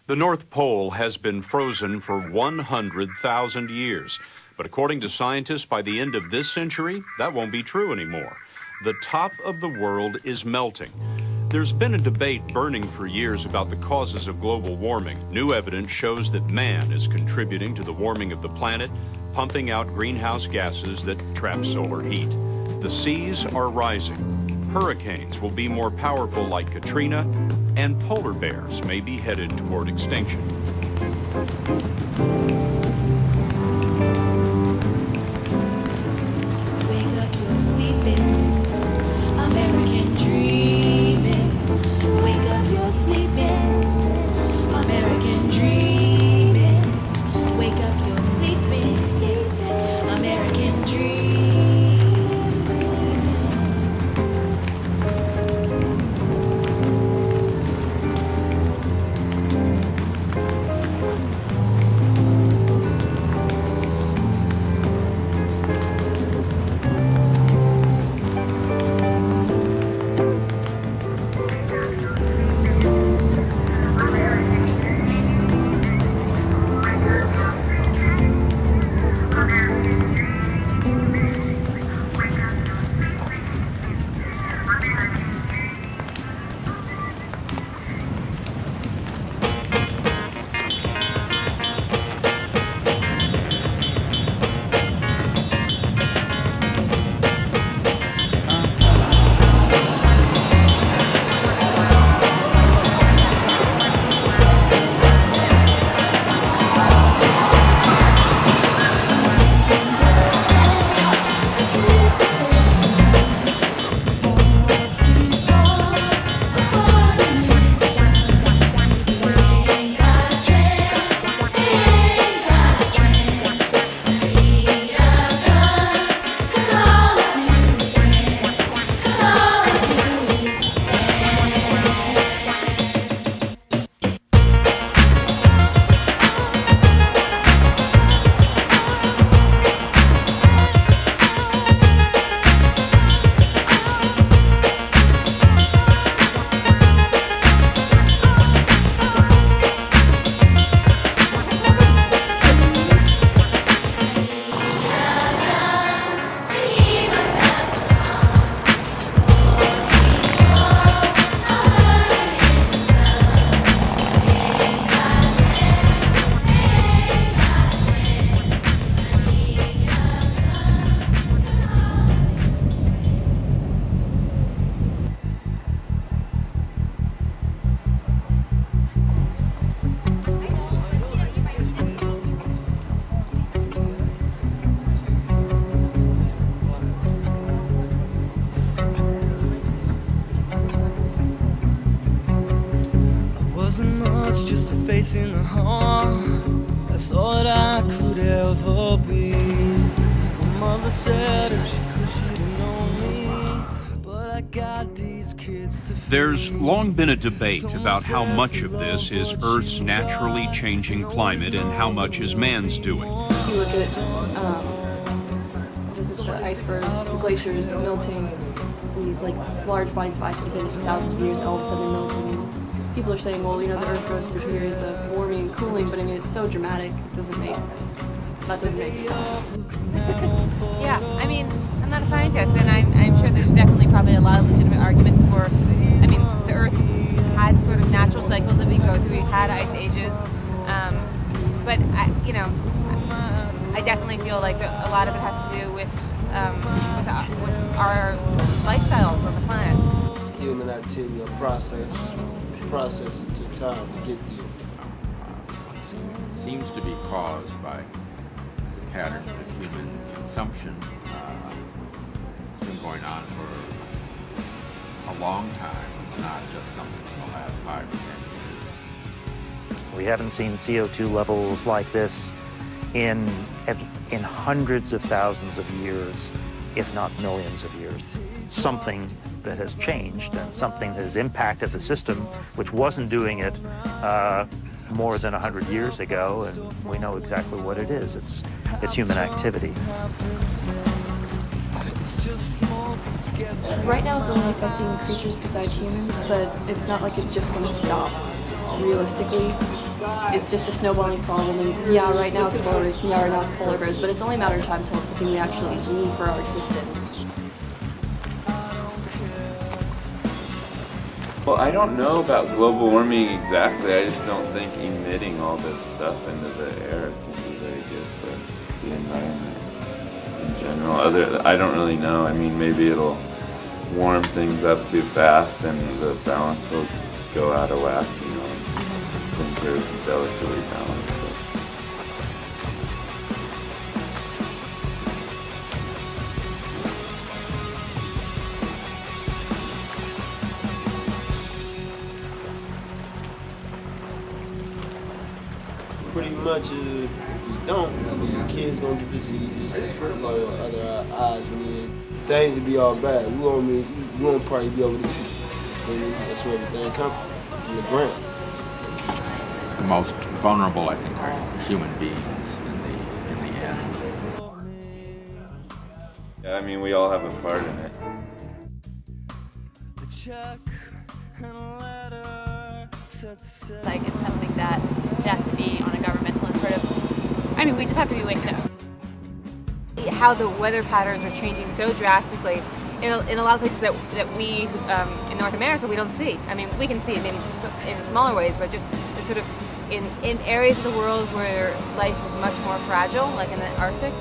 The North Pole has been frozen for 100,000 years. But according to scientists, by the end of this century, that won't be true anymore. The top of the world is melting. There's been a debate burning for years about the causes of global warming. New evidence shows that man is contributing to the warming of the planet, pumping out greenhouse gases that trap solar heat. The seas are rising. Hurricanes will be more powerful like Katrina, and polar bears may be headed toward extinction. Wake up, you're sleeping, American dreaming. Wake up, you're sleeping, American dreaming. Wake up, you're sleeping, American dreaming. Just a face in the hall. That's all that I could ever be. My mother said if she could, she'd have known me. But I got these kids to feed. There's long been a debate about how much of this is Earth's naturally changing climate and how much is man's doing. You look at the icebergs, the glaciers melting, these like large bodies of ice that have been thousands of years, and all of a sudden they're melting. People are saying, well, you know, the Earth goes through periods of warming and cooling, but I mean, it's so dramatic, that doesn't make sense. Yeah, I mean, I'm not a scientist, and I'm sure there's definitely probably a lot of legitimate arguments for, I mean, the Earth has sort of natural cycles that we go through. We've had ice ages, but, I definitely feel like a lot of it has to do with our lifestyles on the planet. Human activity or process it took time to get there. Seems to be caused by patterns of human consumption. It's been going on for a long time. It's not just something in the last 5 or 10 years. We haven't seen CO2 levels like this in hundreds of thousands of years, if not millions of years. Something that has changed and something that has impacted the system, which wasn't doing it more than 100 years ago, and we know exactly what it is. It's human activity. Right now it's only affecting creatures besides humans, but it's not like it's just going to stop. realistically, it's just a snowballing problem. And yeah, right now it's polar bears, yeah, right now it's polar bears, but it's only a matter of time until it's something we actually need for our existence. Well, I don't know about global warming exactly. I just don't think emitting all this stuff into the air can be very good for the environment in general. I don't really know. I mean, maybe it'll warm things up too fast and the balance will go out of whack, you know. Things are delicately balanced. So. Pretty much, if you don't, either your kids gonna get diseases, or other eyes, and then things will be all bad. We won't probably be able to eat. That's where everything comes from the ground. The most vulnerable, I think, are human beings in the end. Yeah, I mean, we all have a part in it. Like, it's something that has to be on a governmental and sort of, I mean, we just have to be waking up. How the weather patterns are changing so drastically in a lot of places that we, in North America, we don't see. I mean, we can see it maybe in smaller ways, but just sort of in areas of the world where life is much more fragile, like in the Arctic,